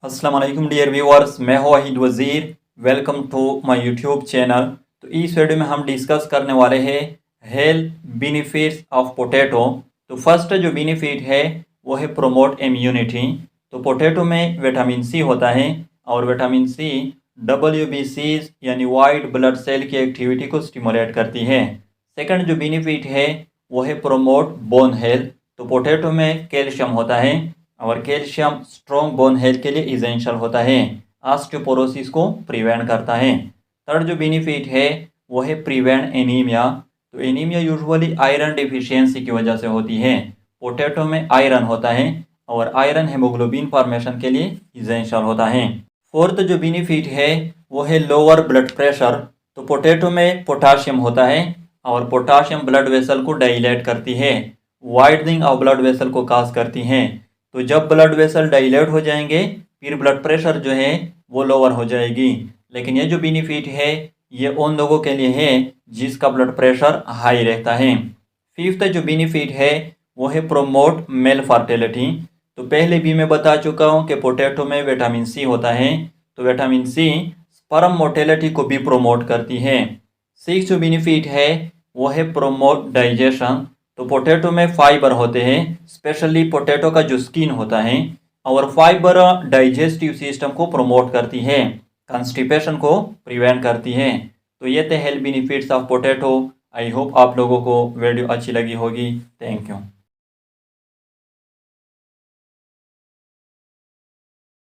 अस्सलाम वालेकुम dear viewers, मैं हूं Waheed Wazir. Welcome to my YouTube channel. तो इस वीडियो में हम डिस्कस करने वाले हैं हेल्थ बेनिफिट्स ऑफ पोटैटो। तो फर्स्ट जो बेनिफिट है वो है प्रोमोट इम्यूनिटी। तो पोटैटो में विटामिन सी होता है और विटामिन सी WBCs यानी वाइट ब्लड सेल की एक्टिविटी को स्टिमुलेट करती है। सेकंड जो बेनिफिट है वो है प्रोमोट बोन हेल्थ। तो पोटैटो में कैल्शियम होता है और कैल्शियम स्ट्रॉन्ग बोन हेल्थ के लिए इसेंशियल होता है। ऑस्टियोपोरोसिस को प्रिवेंट करता है। थर्ड जो बेनिफिट है वो है प्रिवेंट एनीमिया। तो एनीमिया यूजुअली आयरन डिफिशियंसी की वजह से होती है। पोटैटो में आयरन होता है और आयरन हेमोग्लोबिन फॉर्मेशन के लिए इसेंशियल होता है। फोर्थ जो बेनिफिट है वो है लोअर ब्लड प्रेशर। तो पोटैटो में पोटाशियम होता है और पोटाशियम ब्लड वेसल को डाइलेट करती है, वाइडनिंग ऑफ ब्लड वेसल को काज करती हैं। तो जब ब्लड वेसल डाइलेट हो जाएंगे फिर ब्लड प्रेशर जो है वो लोअर हो जाएगी। लेकिन ये जो बेनिफिट है ये उन लोगों के लिए है जिसका ब्लड प्रेशर हाई रहता है। फिफ्थ जो बेनिफिट है वो है प्रोमोट मेल फर्टिलिटी। तो पहले भी मैं बता चुका हूँ कि पोटैटो में विटामिन सी होता है। तो विटामिन सी स्पर्म मोटिलिटी को भी प्रोमोट करती है। सिक्स जो बेनिफिट है वो है प्रोमोट डाइजेशन। तो पोटैटो में फाइबर होते हैं, स्पेशली पोटैटो का जो स्किन होता है, और फाइबर डाइजेस्टिव सिस्टम को प्रमोट करती है, कॉन्स्टिपेशन को प्रिवेंट करती है। तो ये थे health benefits of potato. I hope आप लोगों को वीडियो अच्छी लगी होगी। Thank you.